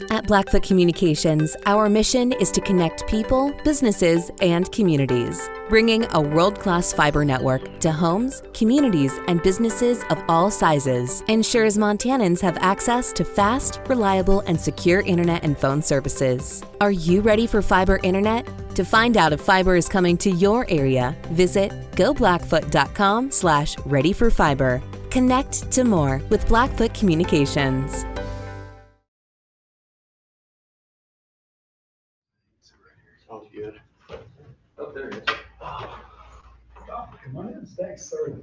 At Blackfoot Communications, our mission is to connect people, businesses, and communities, bringing a world-class fiber network to homes, communities, and businesses of all sizes ensures Montanans have access to fast, reliable, and secure internet and phone services. Are you ready for fiber internet? To find out if fiber is coming to your area, visit goblackfoot.com/readyforfiber. Connect to more with Blackfoot Communications. Sounds good. Oh, there it is. Come on in, thanks, sir.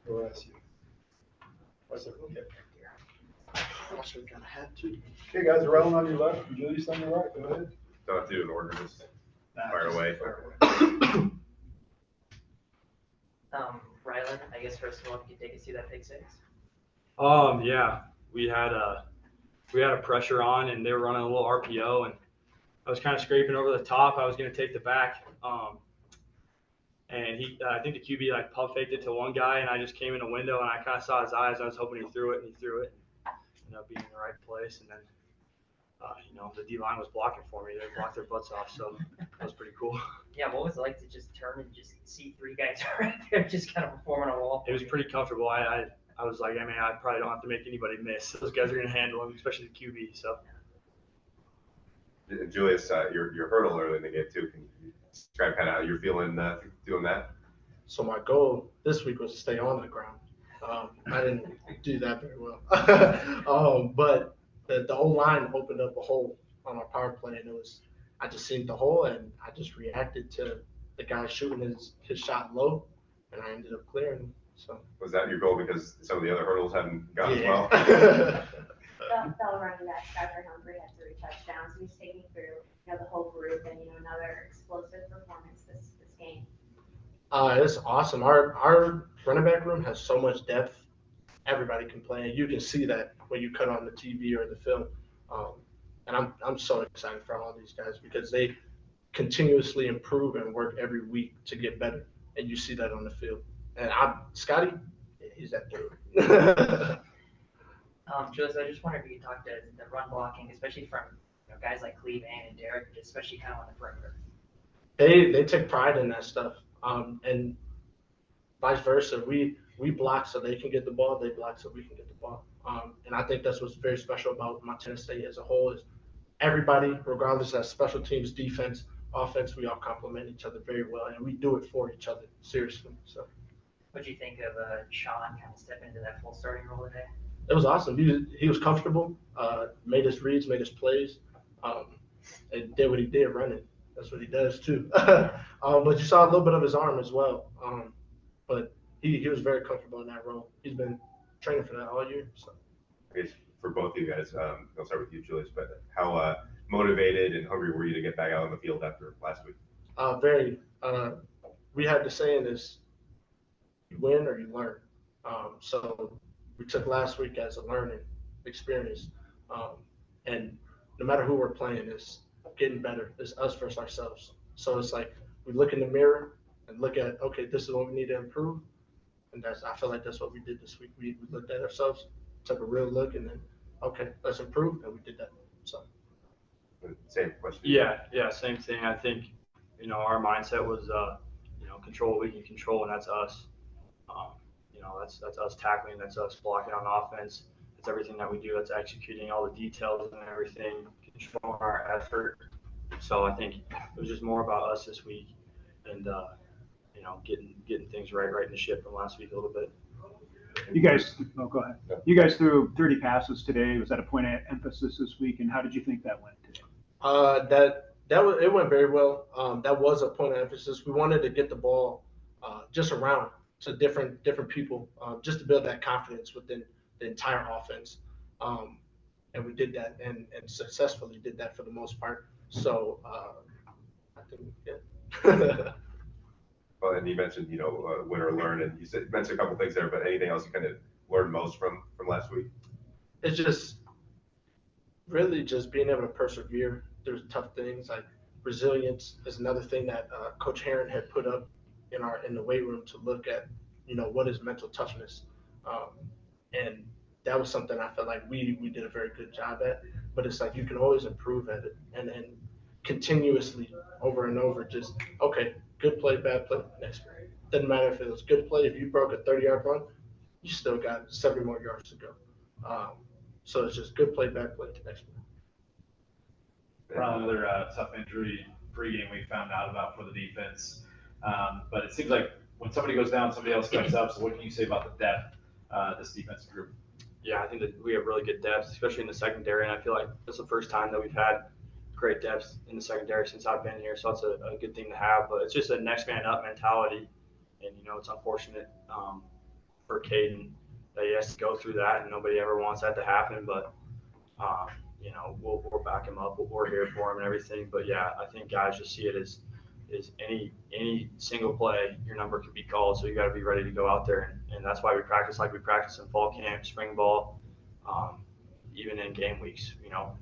Go ask you. What's it look at right there? Also got a hat too. Okay, guys, Rylan on your left, and Julius on your right, go ahead. Don't do an order, just fire Just away. fire away. Rylan, I guess first of all, if you could take us through that pick six. Yeah, we had a pressure on, and they were running a little RPO, and I was kind of scraping over the top. I was going to take the back, and I think the QB like pump faked it to one guy, and I just came in the window, and I kind of saw his eyes. I was hoping he threw it, and he threw it. Ended up being in the right place, and then the D line was blocking for me. They blocked their butts off, so that was pretty cool. Yeah, what was it like to just turn and just see three guys right there, just kind of performing a wall? It was pretty comfortable. I was like, I probably don't have to make anybody miss. Those guys are going to handle him, especially the QB. So. Julius, your hurdle early in the game too. Can you describe kind of how you're feeling doing that? So my goal this week was to stay on the ground. I didn't do that very well. But the O-line opened up a hole on our power play, and I just seen the hole, and I just reacted to the guy shooting his shot low, and I ended up clearing. So Was that your goal because some of the other hurdles haven't gone as well? Fellow running back, Dr. Humphrey, had 3 touchdowns. He's taking through, the whole group and, another explosive performance this game. It's awesome. Our running back room has so much depth. Everybody can play. You can see that when you cut on the TV or the film. And I'm so excited for all these guys because they continuously improve and work every week to get better. And you see that on the field. And Scotty, he's that dude. Julius, I just wondered if you could talk to the run blocking, especially from guys like Cleve and Derek, especially kind of on the perimeter. They take pride in that stuff, and vice versa. We block so they can get the ball. They block so we can get the ball. And I think that's what's very special about Montana State as a whole is everybody, regardless of special teams, defense, offense, we all complement each other very well, and we do it for each other seriously. So. What do you think of Sean kind of stepping into that full starting role today? It was awesome. He was comfortable, made his reads, made his plays, and did what he did running. That's what he does too. But you saw a little bit of his arm as well. But he was very comfortable in that role. He's been training for that all year. So. I guess for both of you guys, I'll start with you, Julius, but how motivated and hungry were you to get back out on the field after last week? Very. We had the saying is you win or you learn. So we took last week as a learning experience. And no matter who we're playing, it's getting better. It's us versus ourselves. So it's like we look in the mirror and look at, okay, this is what we need to improve. And I feel like that's what we did this week. We looked at ourselves, took a real look, and then, okay, let's improve. And we did that. So. Same question. Yeah, same thing. I think, our mindset was, control what we can control, and that's us. That's us tackling, that's us blocking on offense. It's everything that we do. That's executing all the details and everything, controlling our effort. So I think it was just more about us this week, and getting things right in the ship from last week a little bit. You guys, go ahead. You guys threw 30 passes today. Was that a point of emphasis this week, and how did you think that went today? It went very well. That was a point of emphasis. We wanted to get the ball just around to different people, just to build that confidence within the entire offense. And we did that and successfully did that for the most part. So I think yeah. Well, and you mentioned, win or learn, and you mentioned a couple things there, but anything else you kind of learned most from last week? It's just really just being able to persevere through tough things. Like resilience is another thing that Coach Herron had put up in the weight room to look at, what is mental toughness. And that was something I felt like we did a very good job at. But it's like you can always improve at it, and continuously over and over, just okay, good play, bad play, next play. Doesn't matter if it was good play. If you broke a 30-yard run, you still got 70 more yards to go. So it's just good play, bad play, next play. Another tough injury pregame we found out about for the defense. But it seems like when somebody goes down, somebody else steps up. So what can you say about the depth this defensive group? Yeah, I think that we have really good depth, especially in the secondary, and I feel like it's the first time that we've had great depth in the secondary since I've been here, so that's a good thing to have. But it's just a next man up mentality, and it's unfortunate for Caden that he has to go through that, and nobody ever wants that to happen. But we'll back him up. We're here for him and everything. But yeah, I think guys just see it as any single play, your number could be called, so you got to be ready to go out there, and that's why we practice like we practice in fall camp, spring ball, even in game weeks.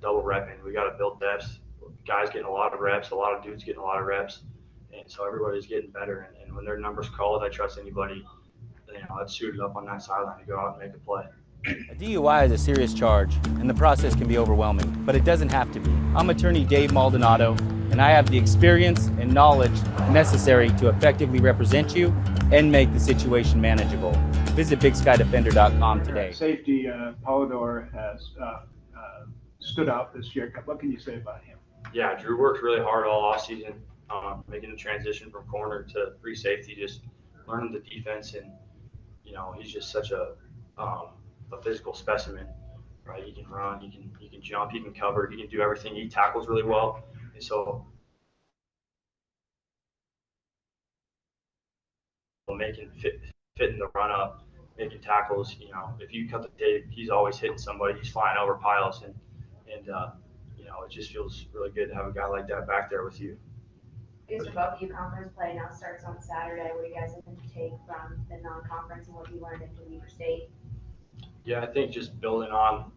Double repping. We got to build depth. Guys getting a lot of reps, a lot of dudes getting a lot of reps, and so everybody's getting better. And when their number's called, I trust anybody that's suited up on that sideline to go out and make a play. A DUI is a serious charge, and the process can be overwhelming, but it doesn't have to be. I'm attorney Dave Maldonado, and I have the experience and knowledge necessary to effectively represent you and make the situation manageable. Visit BigSkyDefender.com today. Safety, Polidor has stood out this year. What can you say about him? Yeah, Drew worked really hard all offseason, making the transition from corner to free safety, just learning the defense, and he's just such a physical specimen, right? He can run, he can jump, he can cover, he can do everything. He tackles really well, and so making fitting the run up, making tackles. If you cut the tape, he's always hitting somebody. He's flying over piles, and it just feels really good to have a guy like that back there with you. I guess both of you conference play now starts on Saturday. What do you guys looking to take from the non-conference and what you learned into Weber State? Yeah, I think just building on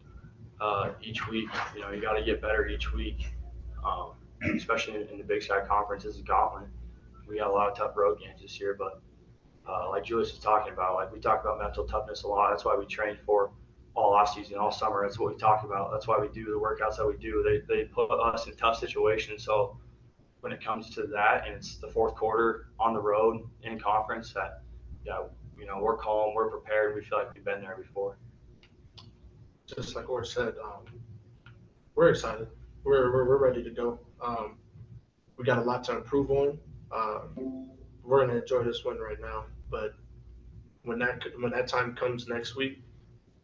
each week. You got to get better each week, especially in the Big Sky Conference. This is a gauntlet. We got a lot of tough road games this year, but like Julius was talking about, like we talk about mental toughness a lot. That's why we train for all offseason, all summer. That's what we talk about. That's why we do the workouts that we do. They put us in tough situations. So when it comes to that, and it's the fourth quarter on the road in conference, that we're calm, we're prepared. We feel like we've been there before. Just like Ortt said, we're excited. We're ready to go. We got a lot to improve on. We're gonna enjoy this win right now, but when that time comes next week,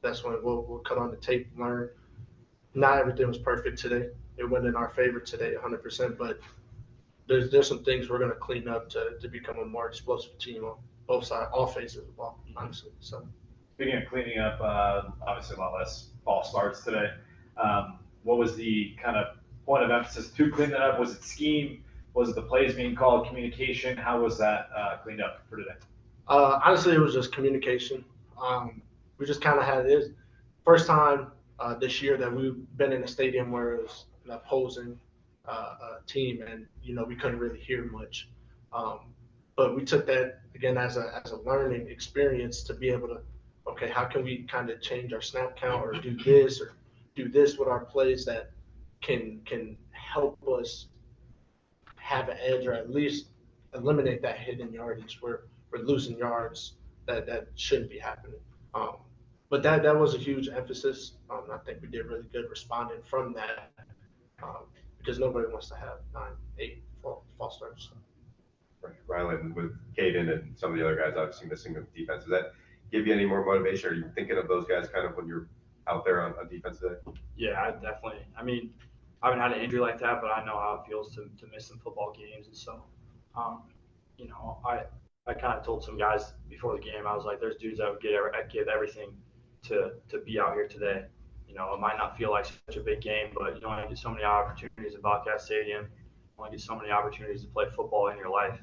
that's when we'll cut on the tape, learn. Not everything was perfect today. It went in our favor today, 100%. But there's some things we're gonna clean up to become a more explosive team on both sides, all phases of the ball, honestly. So. Speaking of cleaning up, obviously a lot less ball starts today. What was the kind of point of emphasis to clean that up? Was it scheme? Was it the plays being called, communication? How was that cleaned up for today? Honestly, it was just communication. We just kind of had this first time this year that we've been in a stadium where it was an opposing team, and we couldn't really hear much. But we took that again as a learning experience to be able to, okay, how can we kind of change our snap count or do this with our plays that can help us have an edge, or at least eliminate that hidden yardage where we're losing yards that shouldn't be happening. But that was a huge emphasis. I think we did really good responding from that because nobody wants to have 9, 8 false starts. Right. Rylan, with Caden and some of the other guys obviously missing the defense, does that give you any more motivation? Are you thinking of those guys kind of when you're out there on defense today? Yeah, I definitely. I mean, I haven't had an injury like that, but I know how it feels to miss some football games. And so, I kind of told some guys before the game, I was like, there's dudes that would give everything to be out here today. It might not feel like such a big game, but you only get so many opportunities at Bobcat Stadium. You only get so many opportunities to play football in your life.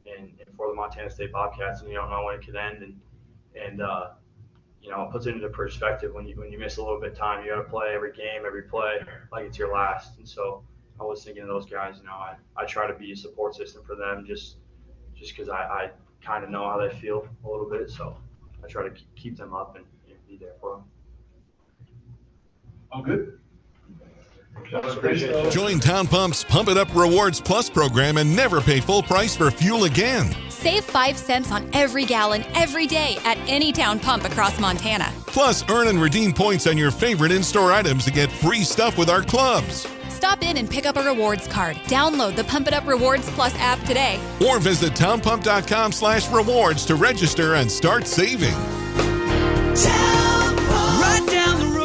And for the Montana State Bobcats, and you don't know when it could end. And it puts it into perspective when you miss a little bit of time. You got to play every game, every play like it's your last. And so I was thinking of those guys. I try to be a support system for them just because I kind of know how they feel a little bit. So I try to keep them up and be there for them. Oh, good. Appreciate it. Join Town Pump's Pump It Up Rewards Plus program and never pay full price for fuel again. Save 5 cents on every gallon every day at any Town Pump across Montana. Plus, earn and redeem points on your favorite in-store items to get free stuff with our clubs. Stop in and pick up a rewards card. Download the Pump It Up Rewards Plus app today. Or visit townpump.com/rewards to register and start saving. Right down the